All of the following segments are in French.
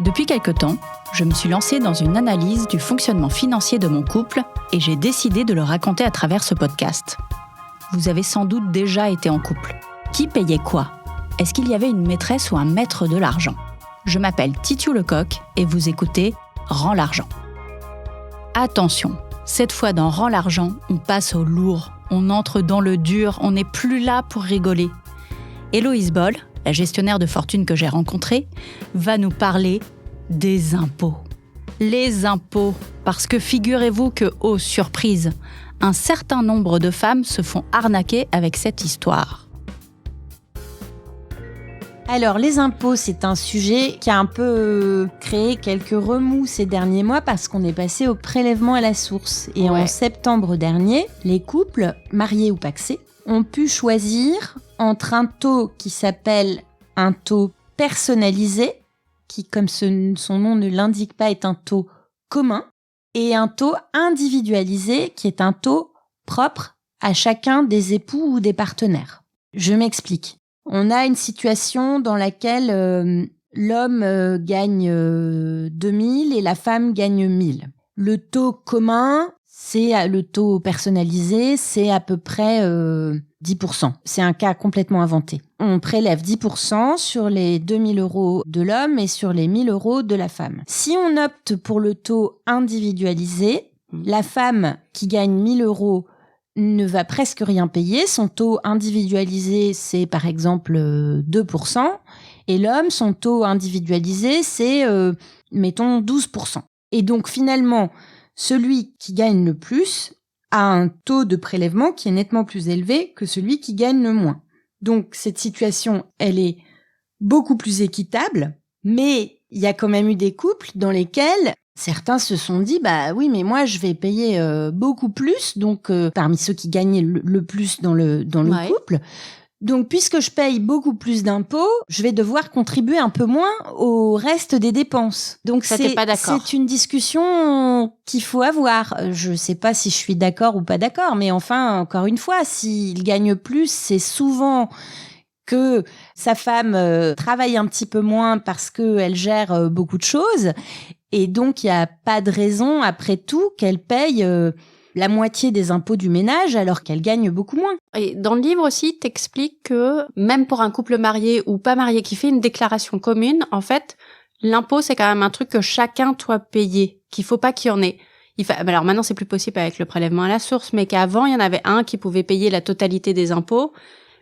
Depuis quelque temps, je me suis lancée dans une analyse du fonctionnement financier de mon couple et j'ai décidé de le raconter à travers ce podcast. Vous avez sans doute déjà été en couple. Qui payait quoi ? Est-ce qu'il y avait une maîtresse ou un maître de l'argent ? Je m'appelle Titiou Lecoq et vous écoutez Rends l'argent. Attention, cette fois dans Rends l'argent, on passe au lourd, on entre dans le dur, on n'est plus là pour rigoler. Héloïse Boll, la gestionnaire de fortune que j'ai rencontrée, va nous parler des impôts. Les impôts, parce que figurez-vous que, oh surprise, un certain nombre de femmes se font arnaquer avec cette histoire. Alors, les impôts, c'est un sujet qui a un peu créé quelques remous ces derniers mois parce qu'on est passé au prélèvement à la source. Et en septembre dernier, les couples, mariés ou pacsés, ont pu choisir entre un taux qui s'appelle un taux personnalisé, qui, comme son nom ne l'indique pas, est un taux commun, et un taux individualisé, qui est un taux propre à chacun des époux ou des partenaires. Je m'explique. On a une situation dans laquelle l'homme gagne 2000 et la femme gagne 1000. Le taux commun, c'est le taux personnalisé, c'est à peu près 10%. C'est un cas complètement inventé. On prélève 10% sur les 2000 € de l'homme et sur les 1000 € de la femme. Si on opte pour le taux individualisé, la femme qui gagne 1000 € ne va presque rien payer. Son taux individualisé, c'est par exemple 2%. Et l'homme, son taux individualisé, c'est, mettons, 12%. Et donc finalement, celui qui gagne le plus a un taux de prélèvement qui est nettement plus élevé que celui qui gagne le moins. Donc cette situation, elle est beaucoup plus équitable, mais il y a quand même eu des couples dans lesquels certains se sont dit, bah oui, mais moi je vais payer beaucoup plus, donc parmi ceux qui gagnaient le plus dans le couple. Donc, puisque je paye beaucoup plus d'impôts, je vais devoir contribuer un peu moins au reste des dépenses. Donc, c'est une discussion qu'il faut avoir. Je sais pas si je suis d'accord ou pas d'accord, mais enfin, encore une fois, s'il gagne plus, c'est souvent que sa femme travaille un petit peu moins parce qu'elle gère beaucoup de choses. Et donc, il n'y a pas de raison, après tout, qu'elle paye la moitié des impôts du ménage alors qu'elle gagne beaucoup moins. Et dans le livre aussi, t'expliques que même pour un couple marié ou pas marié qui fait une déclaration commune, en fait, l'impôt, c'est quand même un truc que chacun doit payer, qu'il faut pas qu'il y en ait. Alors maintenant, c'est plus possible avec le prélèvement à la source, mais qu'avant, il y en avait un qui pouvait payer la totalité des impôts,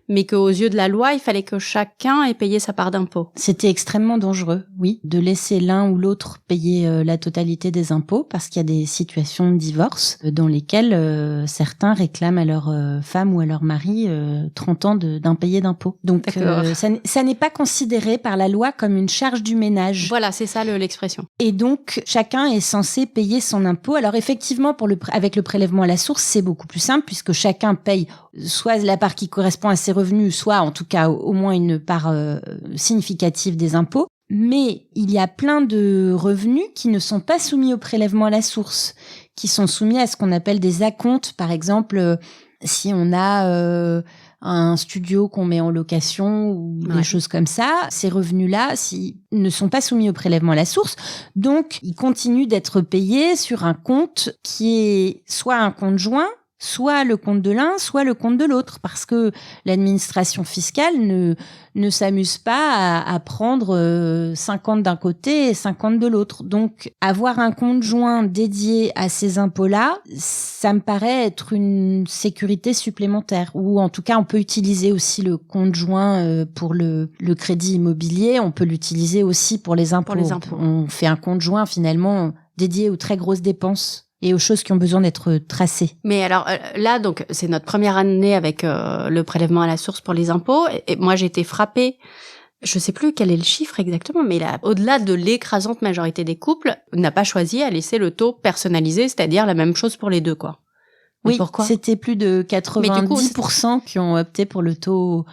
mais qu'aux yeux de la loi, il fallait que chacun ait payé sa part d'impôt. C'était extrêmement dangereux, oui, de laisser l'un ou l'autre payer la totalité des impôts, parce qu'il y a des situations de divorce dans lesquelles certains réclament à leur femme ou à leur mari 30 ans d'impayés d'impôts. Donc ça n'est pas considéré par la loi comme une charge du ménage. Voilà, c'est ça l'expression. Et donc, chacun est censé payer son impôt. Alors effectivement, avec le prélèvement à la source, c'est beaucoup plus simple, puisque chacun paye soit la part qui correspond à ses revenus, soit en tout cas au moins une part significative des impôts. Mais il y a plein de revenus qui ne sont pas soumis au prélèvement à la source, qui sont soumis à ce qu'on appelle des acomptes. Par exemple, si on a un studio qu'on met en location ou des choses comme ça, ces revenus-là ne sont pas soumis au prélèvement à la source. Donc, ils continuent d'être payés sur un compte qui est soit un compte joint, soit le compte de l'un, soit le compte de l'autre, parce que l'administration fiscale ne s'amuse pas à prendre 50 d'un côté et 50 de l'autre. Donc, avoir un compte joint dédié à ces impôts-là, ça me paraît être une sécurité supplémentaire. Ou en tout cas, on peut utiliser aussi le compte joint pour le crédit immobilier, on peut l'utiliser aussi pour les impôts. On fait un compte joint finalement dédié aux très grosses dépenses et aux choses qui ont besoin d'être tracées. Mais alors là, donc c'est notre première année avec le prélèvement à la source pour les impôts, et moi j'ai été frappée. Je sais plus quel est le chiffre exactement, mais là, au-delà de l'écrasante majorité des couples, n'a pas choisi à laisser le taux personnalisé, c'est-à-dire la même chose pour les deux, quoi. Mais oui, pourquoi ? C'était plus de 90% qui ont opté pour le taux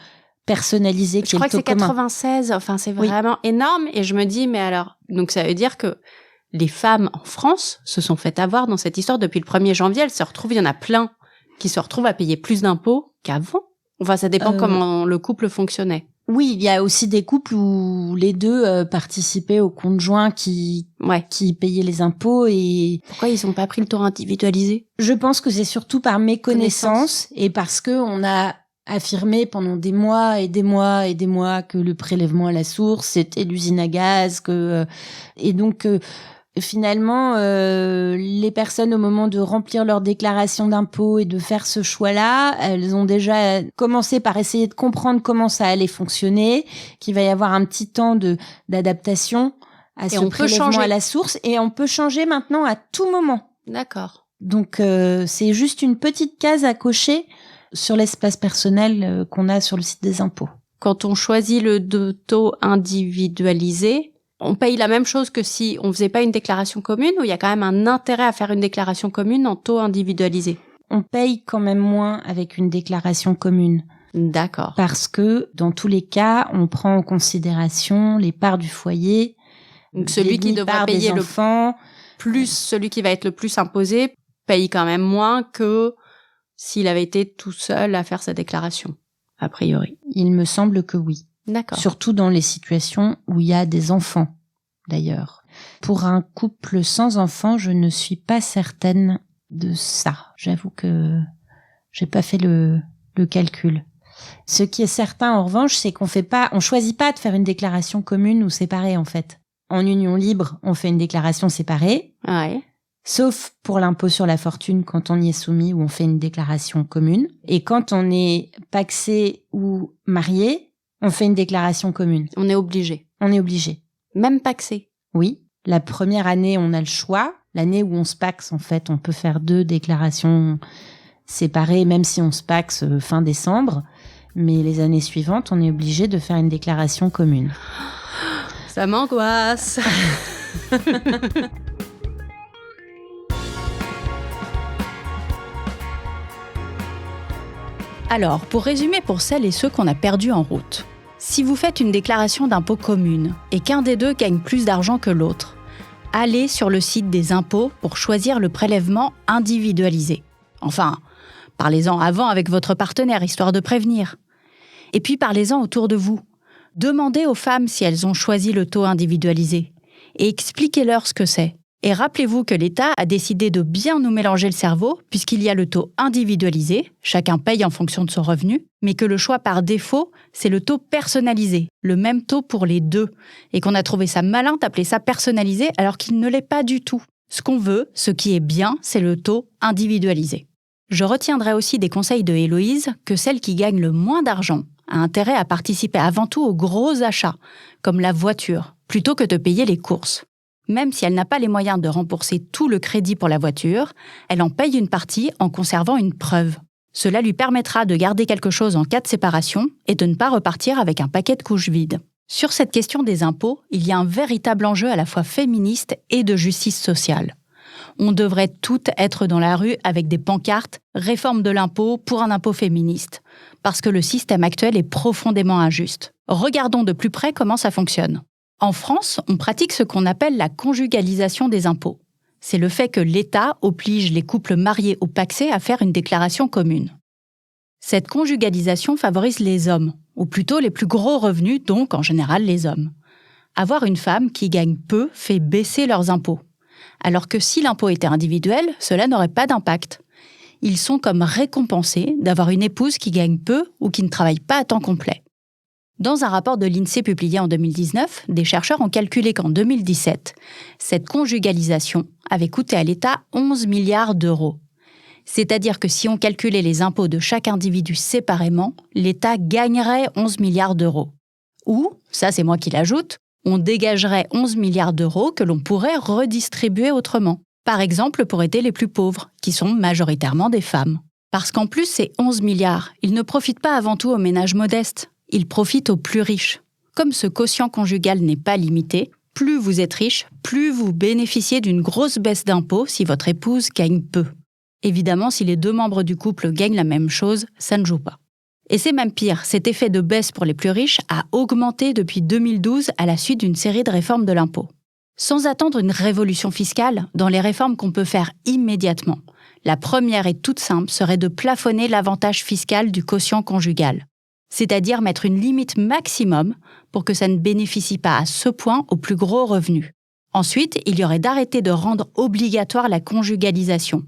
personnalisé, qui est le taux commun. Je crois que c'est 96, enfin c'est vraiment énorme, et je me dis, mais alors, donc ça veut dire que les femmes en France se sont fait avoir dans cette histoire depuis le 1er janvier. Elles se retrouvent, il y en a plein qui se retrouvent à payer plus d'impôts qu'avant. Enfin, ça dépend comment le couple fonctionnait. Oui, il y a aussi des couples où les deux participaient au conjoint qui payaient les impôts et... Pourquoi ils n'ont pas pris le taux individualisé ? Je pense que c'est surtout par méconnaissance et parce que on a affirmé pendant des mois et des mois et des mois que le prélèvement à la source c'était l'usine à gaz, et donc finalement les personnes au moment de remplir leur déclaration d'impôt et de faire ce choix-là, elles ont déjà commencé par essayer de comprendre comment ça allait fonctionner, qu'il va y avoir un petit temps d'adaptation à ce prélèvement à la source et on peut changer maintenant à tout moment. D'accord. Donc c'est juste une petite case à cocher sur l'espace personnel qu'on a sur le site des impôts. Quand on choisit le taux individualisé, on paye la même chose que si on faisait pas une déclaration commune, ou il y a quand même un intérêt à faire une déclaration commune en taux individualisé ? On paye quand même moins avec une déclaration commune. D'accord. Parce que dans tous les cas, on prend en considération les parts du foyer, donc celui qui devra payer le enfant, plus celui qui va être le plus imposé paye quand même moins que s'il avait été tout seul à faire sa déclaration, a priori. Il me semble que oui. D'accord. Surtout dans les situations où il y a des enfants, d'ailleurs. Pour un couple sans enfants, je ne suis pas certaine de ça. J'avoue que j'ai pas fait le calcul. Ce qui est certain, en revanche, c'est qu'on choisit pas de faire une déclaration commune ou séparée, en fait. En union libre, on fait une déclaration séparée. Ouais. Sauf pour l'impôt sur la fortune, quand on y est soumis, où on fait une déclaration commune. Et quand on est pacsé ou marié, on fait une déclaration commune. On est obligé. On est obligé. Même pacsé. Oui. La première année, on a le choix. L'année où on se paxe, en fait, on peut faire 2 déclarations séparées, même si on se paxe fin décembre. Mais les années suivantes, on est obligé de faire une déclaration commune. Ça m'angoisse. Alors, pour résumer pour celles et ceux qu'on a perdus en route, si vous faites une déclaration d'impôt commune et qu'un des deux gagne plus d'argent que l'autre, allez sur le site des impôts pour choisir le prélèvement individualisé. Enfin, parlez-en avant avec votre partenaire, histoire de prévenir. Et puis parlez-en autour de vous. Demandez aux femmes si elles ont choisi le taux individualisé et expliquez-leur ce que c'est. Et rappelez-vous que l'État a décidé de bien nous mélanger le cerveau puisqu'il y a le taux individualisé, chacun paye en fonction de son revenu, mais que le choix par défaut, c'est le taux personnalisé, le même taux pour les deux, et qu'on a trouvé ça malin d'appeler ça personnalisé alors qu'il ne l'est pas du tout. Ce qu'on veut, ce qui est bien, c'est le taux individualisé. Je retiendrai aussi des conseils de Héloïse que celle qui gagne le moins d'argent a intérêt à participer avant tout aux gros achats, comme la voiture, plutôt que de payer les courses. Même si elle n'a pas les moyens de rembourser tout le crédit pour la voiture, elle en paye une partie en conservant une preuve. Cela lui permettra de garder quelque chose en cas de séparation et de ne pas repartir avec un paquet de couches vides. Sur cette question des impôts, il y a un véritable enjeu à la fois féministe et de justice sociale. On devrait toutes être dans la rue avec des pancartes « Réforme de l'impôt pour un impôt féministe », parce que le système actuel est profondément injuste. Regardons de plus près comment ça fonctionne. En France, on pratique ce qu'on appelle la conjugalisation des impôts. C'est le fait que l'État oblige les couples mariés ou pacsés à faire une déclaration commune. Cette conjugalisation favorise les hommes, ou plutôt les plus gros revenus, donc en général les hommes. Avoir une femme qui gagne peu fait baisser leurs impôts. Alors que si l'impôt était individuel, cela n'aurait pas d'impact. Ils sont comme récompensés d'avoir une épouse qui gagne peu ou qui ne travaille pas à temps complet. Dans un rapport de l'INSEE publié en 2019, des chercheurs ont calculé qu'en 2017, cette conjugalisation avait coûté à l'État 11 milliards d'euros. C'est-à-dire que si on calculait les impôts de chaque individu séparément, l'État gagnerait 11 milliards d'euros. Ou, ça c'est moi qui l'ajoute, on dégagerait 11 milliards d'euros que l'on pourrait redistribuer autrement. Par exemple pour aider les plus pauvres, qui sont majoritairement des femmes. Parce qu'en plus, ces 11 milliards, ils ne profitent pas avant tout aux ménages modestes. Ils profitent aux plus riches. Comme ce quotient conjugal n'est pas limité, plus vous êtes riche, plus vous bénéficiez d'une grosse baisse d'impôts si votre épouse gagne peu. Évidemment, si les deux membres du couple gagnent la même chose, ça ne joue pas. Et c'est même pire, cet effet de baisse pour les plus riches a augmenté depuis 2012 à la suite d'une série de réformes de l'impôt. Sans attendre une révolution fiscale, dans les réformes qu'on peut faire immédiatement, la première et toute simple serait de plafonner l'avantage fiscal du quotient conjugal, c'est-à-dire mettre une limite maximum pour que ça ne bénéficie pas à ce point aux plus gros revenus. Ensuite, il y aurait d'arrêter de rendre obligatoire la conjugalisation,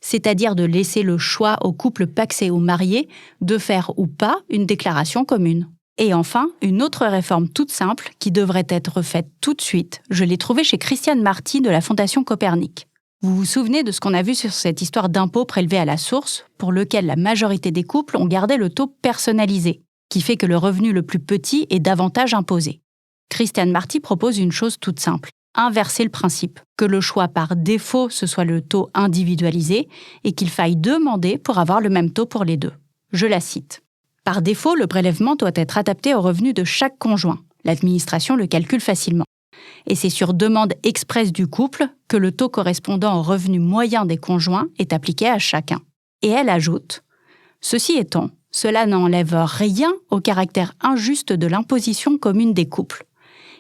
c'est-à-dire de laisser le choix aux couples pacsés ou mariés de faire ou pas une déclaration commune. Et enfin, une autre réforme toute simple qui devrait être faite tout de suite, je l'ai trouvée chez Christiane Marty de la Fondation Copernic. Vous vous souvenez de ce qu'on a vu sur cette histoire d'impôt prélevé à la source, pour lequel la majorité des couples ont gardé le taux personnalisé, qui fait que le revenu le plus petit est davantage imposé. Christiane Marty propose une chose toute simple, inverser le principe, que le choix par défaut ce soit le taux individualisé et qu'il faille demander pour avoir le même taux pour les deux. Je la cite. Par défaut, le prélèvement doit être adapté au revenu de chaque conjoint. L'administration le calcule facilement. Et c'est sur demande expresse du couple que le taux correspondant au revenu moyen des conjoints est appliqué à chacun. Et elle ajoute « Ceci étant, cela n'enlève rien au caractère injuste de l'imposition commune des couples.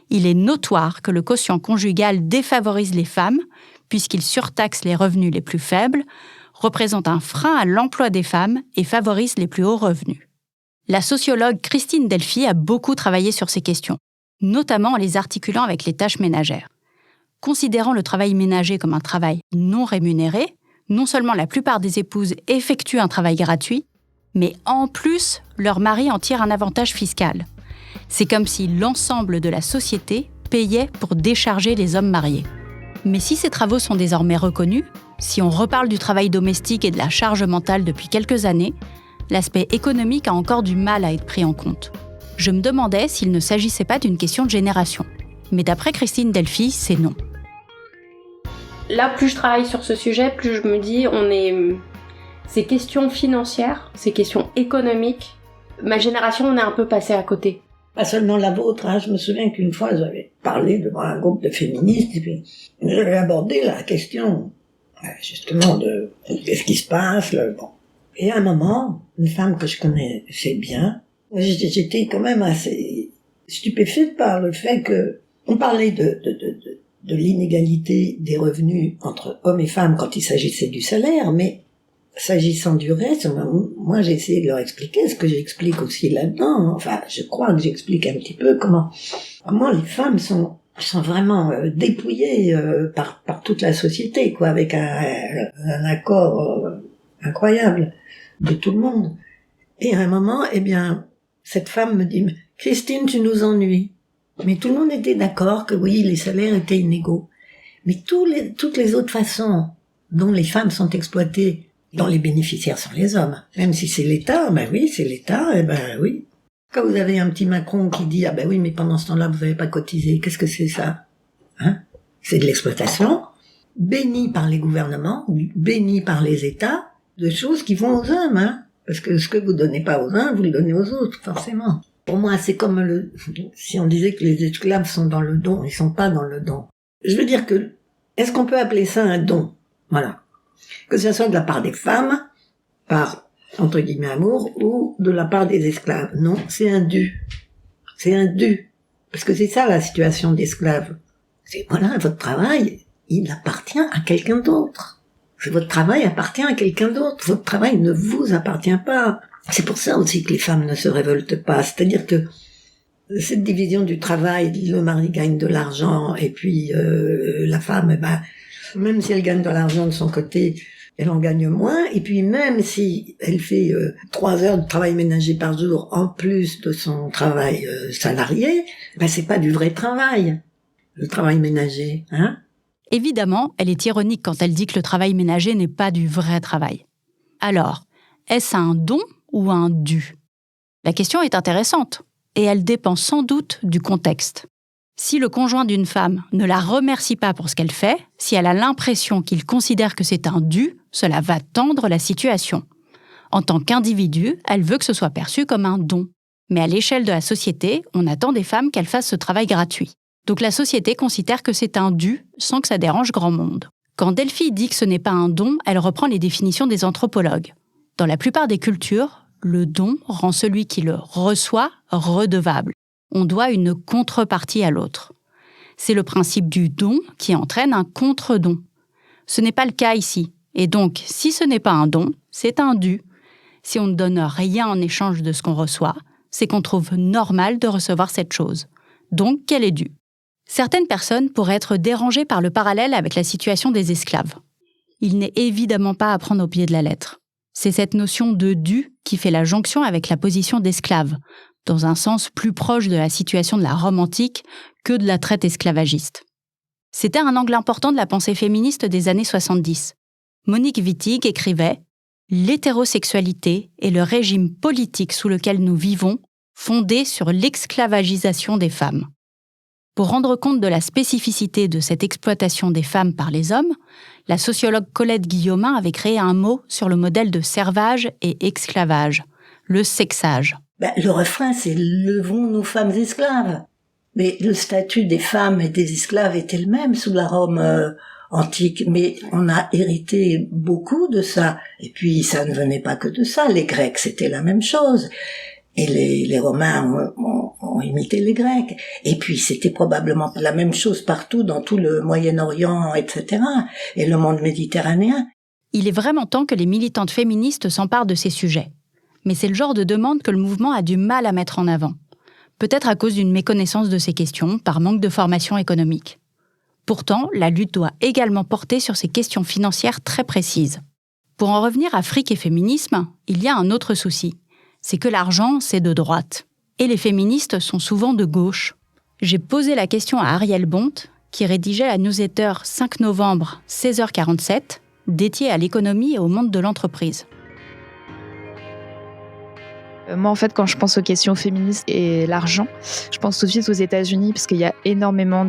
Il est notoire que le quotient conjugal défavorise les femmes, puisqu'il surtaxe les revenus les plus faibles, représente un frein à l'emploi des femmes et favorise les plus hauts revenus. » La sociologue Christine Delphi a beaucoup travaillé sur ces questions, notamment en les articulant avec les tâches ménagères. Considérant le travail ménager comme un travail non rémunéré, non seulement la plupart des épouses effectuent un travail gratuit, mais en plus, leur mari en tire un avantage fiscal. C'est comme si l'ensemble de la société payait pour décharger les hommes mariés. Mais si ces travaux sont désormais reconnus, si on reparle du travail domestique et de la charge mentale depuis quelques années, l'aspect économique a encore du mal à être pris en compte. Je me demandais s'il ne s'agissait pas d'une question de génération. Mais d'après Christine Delphi, c'est non. Là, plus je travaille sur ce sujet, plus je me dis, ces questions financières, ces questions économiques, ma génération, on est un peu passé à côté. Pas seulement la vôtre, hein. Je me souviens qu'une fois, j'avais parlé devant un groupe de féministes, et puis j'avais abordé la question, justement, de qu'est-ce qui se passe, bon. Et à un moment, une femme que je connaissais bien, j'étais quand même assez stupéfaite par le fait que on parlait de l'inégalité des revenus entre hommes et femmes quand il s'agissait du salaire, mais s'agissant du reste, moi j'ai essayé de leur expliquer ce que j'explique aussi là-dedans. Enfin, je crois que j'explique un petit peu comment les femmes sont vraiment dépouillées par toute la société, quoi, avec un accord incroyable de tout le monde. Et à un moment, eh bien, cette femme me dit « Christine, tu nous ennuies ». Mais tout le monde était d'accord que oui, les salaires étaient inégaux. Mais toutes les autres façons dont les femmes sont exploitées, dont les bénéficiaires sont les hommes, même si c'est l'État, ben oui, c'est l'État, eh ben oui. Quand vous avez un petit Macron qui dit « Ah ben oui, mais pendant ce temps-là, vous n'avez pas cotisé », qu'est-ce que c'est ça? Hein? C'est de l'exploitation, bénie par les gouvernements, bénie par les États, de choses qui vont aux hommes, hein. Parce que ce que vous donnez pas aux uns, vous le donnez aux autres, forcément. Pour moi, c'est comme si on disait que les esclaves sont dans le don, ils sont pas dans le don. Je veux dire que, est-ce qu'on peut appeler ça un don? Voilà. Que ce soit de la part des femmes, par, entre guillemets, amour, ou de la part des esclaves. Non, c'est un dû. C'est un dû. Parce que c'est ça la situation d'esclave. C'est, voilà, votre travail, il appartient à quelqu'un d'autre. Votre travail appartient à quelqu'un d'autre. Votre travail ne vous appartient pas. C'est pour ça aussi que les femmes ne se révoltent pas. C'est-à-dire que cette division du travail, le mari gagne de l'argent et puis la femme, même si elle gagne de l'argent de son côté, elle en gagne moins. Et puis même si elle fait 3 heures de travail ménager par jour en plus de son travail salarié, c'est pas du vrai travail, le travail ménager, hein. Évidemment, elle est ironique quand elle dit que le travail ménager n'est pas du vrai travail. Alors, est-ce un don ou un dû? La question est intéressante, et elle dépend sans doute du contexte. Si le conjoint d'une femme ne la remercie pas pour ce qu'elle fait, si elle a l'impression qu'il considère que c'est un dû, cela va tendre la situation. En tant qu'individu, elle veut que ce soit perçu comme un don. Mais à l'échelle de la société, on attend des femmes qu'elles fassent ce travail gratuit. Donc la société considère que c'est un dû sans que ça dérange grand monde. Quand Delphi dit que ce n'est pas un don, elle reprend les définitions des anthropologues. Dans la plupart des cultures, le don rend celui qui le reçoit redevable. On doit une contrepartie à l'autre. C'est le principe du don qui entraîne un contre-don. Ce n'est pas le cas ici. Et donc, si ce n'est pas un don, c'est un dû. Si on ne donne rien en échange de ce qu'on reçoit, c'est qu'on trouve normal de recevoir cette chose. Donc, qu'elle est due. Certaines personnes pourraient être dérangées par le parallèle avec la situation des esclaves. Il n'est évidemment pas à prendre au pied de la lettre. C'est cette notion de dû qui fait la jonction avec la position d'esclave, dans un sens plus proche de la situation de la Rome antique que de la traite esclavagiste. C'était un angle important de la pensée féministe des années 70. Monique Wittig écrivait « L'hétérosexualité est le régime politique sous lequel nous vivons, fondé sur l'esclavagisation des femmes. » Pour rendre compte de la spécificité de cette exploitation des femmes par les hommes, la sociologue Colette Guillaumin avait créé un mot sur le modèle de servage et esclavage, le sexage. Le refrain, c'est « Levons nos femmes esclaves ». Mais le statut des femmes et des esclaves était le même sous la Rome antique, mais on a hérité beaucoup de ça. Et puis, ça ne venait pas que de ça. Les Grecs, c'était la même chose. Et les Romains ont imité les Grecs. Et puis, c'était probablement la même chose partout, dans tout le Moyen-Orient, etc. Et le monde méditerranéen. Il est vraiment temps que les militantes féministes s'emparent de ces sujets. Mais c'est le genre de demande que le mouvement a du mal à mettre en avant. Peut-être à cause d'une méconnaissance de ces questions, par manque de formation économique. Pourtant, la lutte doit également porter sur ces questions financières très précises. Pour en revenir à fric et féminisme, il y a un autre souci. C'est que l'argent, c'est de droite. Et les féministes sont souvent de gauche. J'ai posé la question à Arielle Bonte, qui rédigeait la newsletter 5 novembre, 16h47, dédiée à l'économie et au monde de l'entreprise. Moi, en fait, quand je pense aux questions féministes et l'argent, je pense tout de suite aux États-Unis parce qu'il y a énormément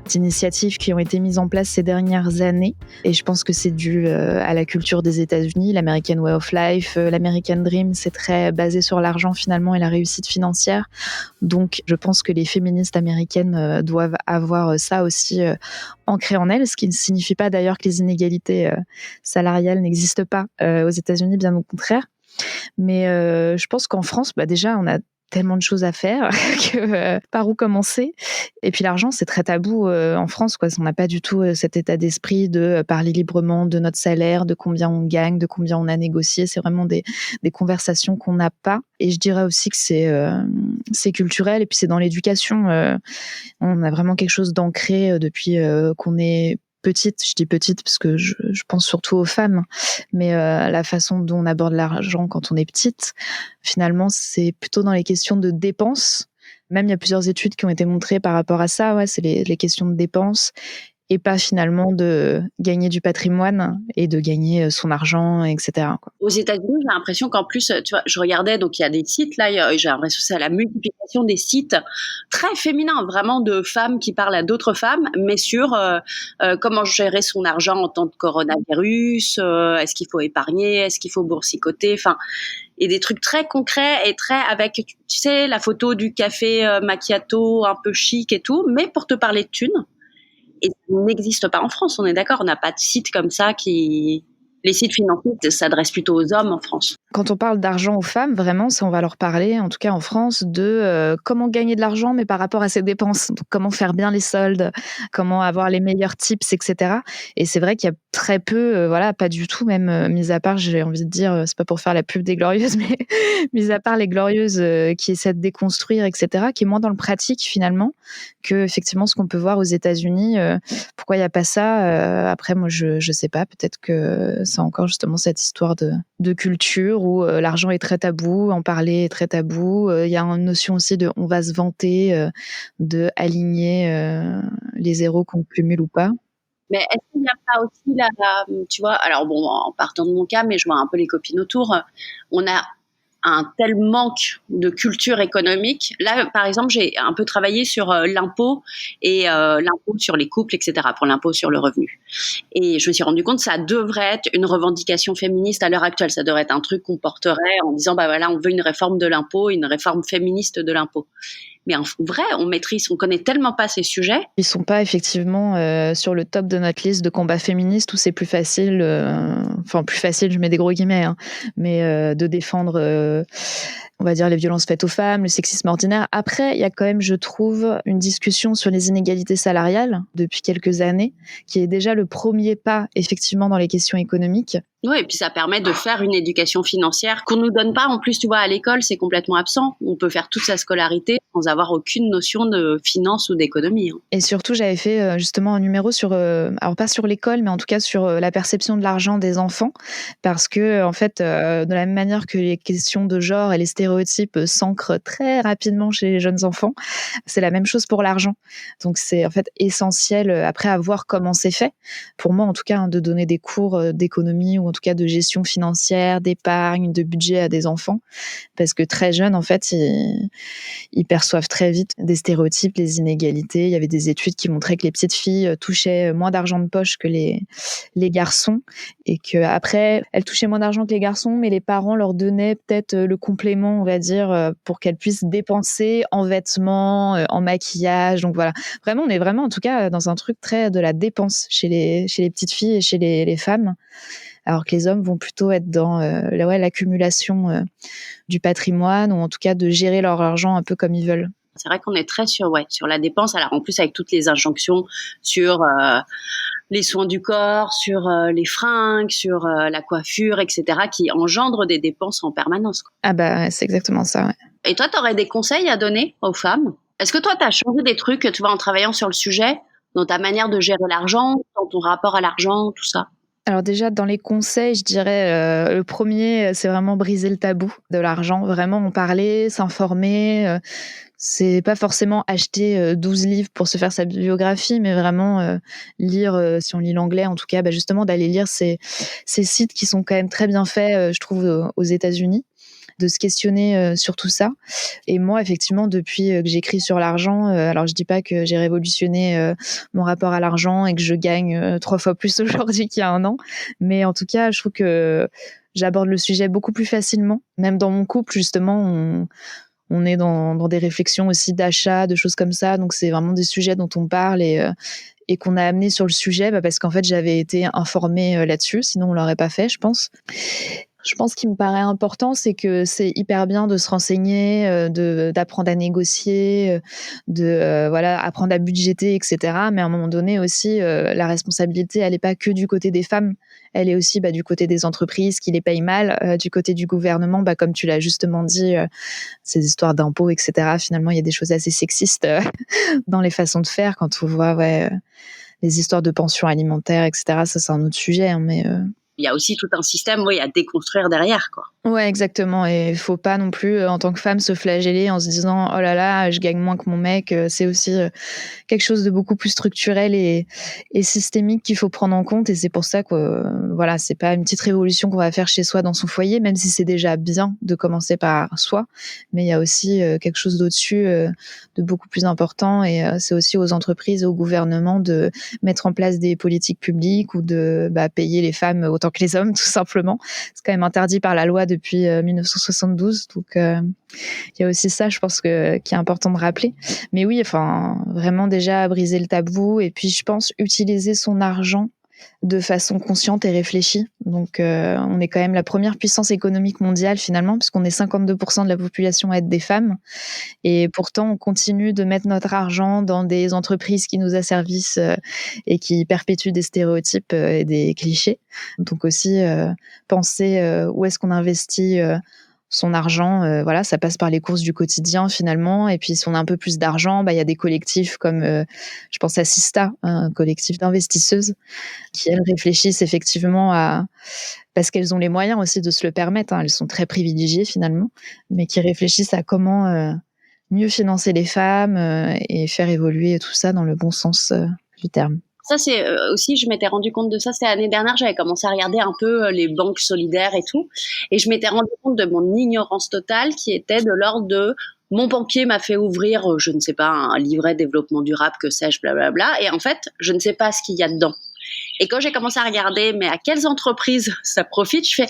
d'initiatives qui ont été mises en place ces dernières années. Et je pense que c'est dû à la culture des États-Unis, l'American Way of Life, l'American Dream, c'est très basé sur l'argent finalement et la réussite financière. Donc, je pense que les féministes américaines doivent avoir ça aussi ancré en elles, ce qui ne signifie pas d'ailleurs que les inégalités salariales n'existent pas aux États-Unis, bien au contraire. Mais je pense qu'en France, déjà, on a tellement de choses à faire que par où commencer. Et puis l'argent, c'est très tabou en France, quoi. On n'a pas du tout cet état d'esprit de parler librement de notre salaire, de combien on gagne, de combien on a négocié. C'est vraiment des conversations qu'on n'a pas. Et je dirais aussi que c'est culturel et puis c'est dans l'éducation. On a vraiment quelque chose d'ancré depuis qu'on est petite, je dis petite parce que je pense surtout aux femmes, mais la façon dont on aborde l'argent quand on est petite, finalement, c'est plutôt dans les questions de dépenses. Même il y a plusieurs études qui ont été montrées par rapport à ça, ouais, c'est les questions de dépenses et pas finalement de gagner du patrimoine et de gagner son argent, etc., quoi. Aux États-Unis, j'ai l'impression qu'en plus, tu vois, je regardais, donc il y a des sites là, j'ai l'impression que c'est la multiplication des sites très féminins, vraiment de femmes qui parlent à d'autres femmes, mais sur comment gérer son argent en temps de coronavirus, est-ce qu'il faut épargner, est-ce qu'il faut boursicoter, enfin, et des trucs très concrets et très avec, tu sais, la photo du café macchiato un peu chic et tout, mais pour te parler de thunes. Et ça n'existe pas en France, on est d'accord, on n'a pas de site comme ça qui... Les sites financiers s'adressent plutôt aux hommes en France. Quand on parle d'argent aux femmes, vraiment, on va leur parler, en tout cas en France, de comment gagner de l'argent, mais par rapport à ses dépenses. Donc, comment faire bien les soldes, comment avoir les meilleurs tips, etc. Et c'est vrai qu'il y a très peu, pas du tout, même mis à part, j'ai envie de dire, c'est pas pour faire la pub des Glorieuses, mais mis à part les Glorieuses qui essaient de déconstruire, etc., qui est moins dans le pratique finalement que effectivement ce qu'on peut voir aux États-Unis. Pourquoi il n'y a pas ça après, moi, je sais pas, peut-être que c'est encore justement cette histoire de culture où l'argent est très tabou, en parler est très tabou. Il y a une notion aussi de on va se vanter de aligner les zéros qu'on cumule ou pas. Mais est-ce qu'il n'y a pas aussi tu vois, alors bon, en partant de mon cas, mais je vois un peu les copines autour, on a un tel manque de culture économique. Là, par exemple, j'ai un peu travaillé sur l'impôt et l'impôt sur les couples, etc., pour l'impôt sur le revenu. Et je me suis rendu compte que ça devrait être une revendication féministe à l'heure actuelle. Ça devrait être un truc qu'on porterait en disant, voilà, on veut une réforme de l'impôt, une réforme féministe de l'impôt. Mais en vrai, on connaît tellement pas ces sujets. Ils sont pas effectivement sur le top de notre liste de combats féministes où c'est plus facile, plus facile, je mets des gros guillemets, hein, mais de défendre, on va dire, les violences faites aux femmes, le sexisme ordinaire. Après, il y a quand même, je trouve, une discussion sur les inégalités salariales depuis quelques années, qui est déjà le premier pas, effectivement, dans les questions économiques. Oui, et puis ça permet de faire une éducation financière qu'on nous donne pas. En plus, tu vois, à l'école, c'est complètement absent. On peut faire toute sa scolarité sans avoir aucune notion de finance ou d'économie. Et surtout, j'avais fait justement un numéro sur, alors pas sur l'école, mais en tout cas sur la perception de l'argent des enfants, parce que en fait, de la même manière que les questions de genre et les stéréotypes s'ancrent très rapidement chez les jeunes enfants, c'est la même chose pour l'argent. Donc c'est en fait essentiel après à voir comment c'est fait. Pour moi, en tout cas, hein, de donner des cours d'économie ou en tout cas de gestion financière, d'épargne, de budget à des enfants, parce que très jeunes, en fait, ils perçoivent très vite des stéréotypes, les inégalités. Il y avait des études qui montraient que les petites filles touchaient moins d'argent de poche que les garçons, et que après elles touchaient moins d'argent que les garçons, mais les parents leur donnaient peut-être le complément, on va dire, pour qu'elles puissent dépenser en vêtements, en maquillage. Donc voilà, vraiment, on est vraiment en tout cas dans un truc très de la dépense chez les petites filles et chez les femmes. Alors que les hommes vont plutôt être dans l'accumulation du patrimoine, ou en tout cas de gérer leur argent un peu comme ils veulent. C'est vrai qu'on est très sur la dépense. Alors en plus, avec toutes les injonctions sur les soins du corps, sur les fringues, sur la coiffure, etc., qui engendrent des dépenses en permanence. Ah bah, c'est exactement ça, ouais. Et toi, tu aurais des conseils à donner aux femmes? Est-ce que toi, tu as changé des trucs, tu vois, en travaillant sur le sujet, dans ta manière de gérer l'argent, dans ton rapport à l'argent, tout ça? Alors déjà, dans les conseils, je dirais, le premier, c'est vraiment briser le tabou de l'argent. Vraiment en parler, s'informer. C'est pas forcément acheter 12 livres pour se faire sa biographie, mais vraiment lire, si on lit l'anglais, en tout cas, justement, d'aller lire ces sites qui sont quand même très bien faits, je trouve, aux États-Unis, de se questionner sur tout ça. Et moi, effectivement, depuis que j'écris sur l'argent, alors je dis pas que j'ai révolutionné mon rapport à l'argent et que je gagne 3 fois plus aujourd'hui qu'il y a un an, mais en tout cas, je trouve que j'aborde le sujet beaucoup plus facilement. Même dans mon couple, justement, on est dans des réflexions aussi d'achat, de choses comme ça, donc c'est vraiment des sujets dont on parle et qu'on a amené sur le sujet, parce qu'en fait, j'avais été informée là-dessus, sinon on l'aurait pas fait, je pense. Je pense qu'il me paraît important, c'est que c'est hyper bien de se renseigner, d'apprendre à négocier, apprendre à budgéter, etc. Mais à un moment donné aussi, la responsabilité, elle n'est pas que du côté des femmes, elle est aussi du côté des entreprises qui les payent mal, du côté du gouvernement, comme tu l'as justement dit, ces histoires d'impôts, etc. Finalement, il y a des choses assez sexistes dans les façons de faire quand on voit les histoires de pensions alimentaires, etc. Ça, c'est un autre sujet, hein, mais... Il y a aussi tout un système à déconstruire derrière, quoi. Ouais, exactement. Et il faut pas non plus, en tant que femme, se flageller en se disant « Oh là là, je gagne moins que mon mec ». C'est aussi quelque chose de beaucoup plus structurel et systémique qu'il faut prendre en compte. Et c'est pour ça que, c'est pas une petite révolution qu'on va faire chez soi dans son foyer, même si c'est déjà bien de commencer par soi. Mais il y a aussi quelque chose d'au-dessus, de beaucoup plus important. Et c'est aussi aux entreprises et au gouvernement de mettre en place des politiques publiques ou de payer les femmes autant que les hommes, tout simplement. C'est quand même interdit par la loi depuis 1972, donc il y a aussi ça, je pense, qui est important de rappeler. Mais oui, vraiment déjà briser le tabou, et puis je pense utiliser son argent de façon consciente et réfléchie. Donc on est quand même la première puissance économique mondiale finalement, puisqu'on est 52% de la population à être des femmes, et pourtant on continue de mettre notre argent dans des entreprises qui nous asservissent et qui perpétuent des stéréotypes et des clichés. Donc aussi penser où est-ce qu'on investit son argent, ça passe par les courses du quotidien finalement. Et puis si on a un peu plus d'argent, il y a des collectifs comme je pense à Sista, un collectif d'investisseuses qui elles réfléchissent effectivement parce qu'elles ont les moyens aussi de se le permettre, elles sont très privilégiées finalement, mais qui réfléchissent à comment mieux financer les femmes et faire évoluer tout ça dans le bon sens du terme. Ça, c'est aussi, je m'étais rendu compte de ça, c'était l'année dernière, j'avais commencé à regarder un peu les banques solidaires et tout, et je m'étais rendu compte de mon ignorance totale qui était de l'ordre de mon banquier m'a fait ouvrir, je ne sais pas, un livret développement durable, que sais-je, blablabla, et en fait, je ne sais pas ce qu'il y a dedans. Et quand j'ai commencé à regarder, mais à quelles entreprises ça profite, je fais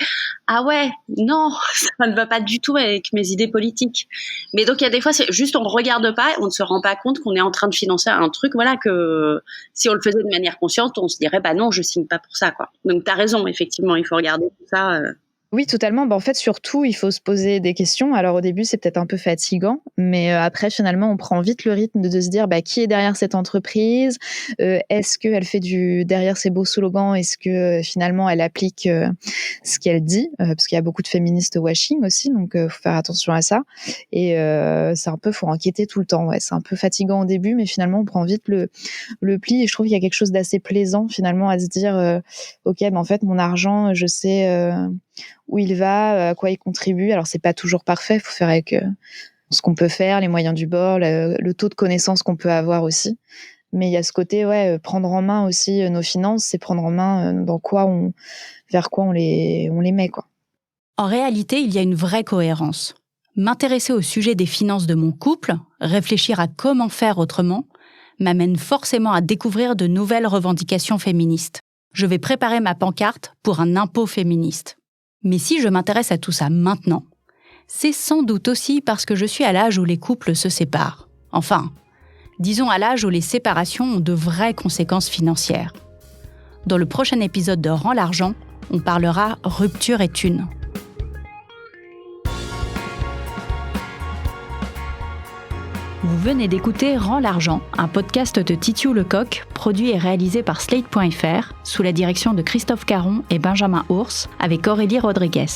ah ouais, non, ça ne va pas du tout avec mes idées politiques. Mais donc il y a des fois, c'est juste on ne regarde pas, on ne se rend pas compte qu'on est en train de financer un truc, voilà, que si on le faisait de manière consciente, on se dirait bah non, je signe pas pour ça, quoi. Donc t'as raison, effectivement, il faut regarder tout ça. Oui, totalement. En fait, surtout, il faut se poser des questions. Alors, au début, c'est peut-être un peu fatigant, mais après, finalement, on prend vite le rythme de se dire qui est derrière cette entreprise. Est-ce qu'elle fait derrière ses beaux slogans, est-ce que finalement, elle applique ce qu'elle dit, parce qu'il y a beaucoup de féministes washing aussi, donc faut faire attention à ça. Et c'est un peu, faut enquêter tout le temps. Ouais, c'est un peu fatigant au début, mais finalement, on prend vite le pli. Et je trouve qu'il y a quelque chose d'assez plaisant, finalement, à se dire ok, en fait, mon argent, je sais où il va, à quoi il contribue. Alors, c'est pas toujours parfait, il faut faire avec ce qu'on peut faire, les moyens du bord, le taux de connaissance qu'on peut avoir aussi. Mais il y a ce côté, prendre en main aussi nos finances, c'est prendre en main vers quoi on les met, quoi. En réalité, il y a une vraie cohérence. M'intéresser au sujet des finances de mon couple, réfléchir à comment faire autrement, m'amène forcément à découvrir de nouvelles revendications féministes. Je vais préparer ma pancarte pour un impôt féministe. Mais si je m'intéresse à tout ça maintenant, c'est sans doute aussi parce que je suis à l'âge où les couples se séparent. Enfin, disons à l'âge où les séparations ont de vraies conséquences financières. Dans le prochain épisode de Rends l'argent, on parlera rupture et thunes. Vous venez d'écouter Rends l'argent, un podcast de Titiou Lecoq, produit et réalisé par Slate.fr, sous la direction de Christophe Caron et Benjamin Ours, avec Aurélie Rodriguez.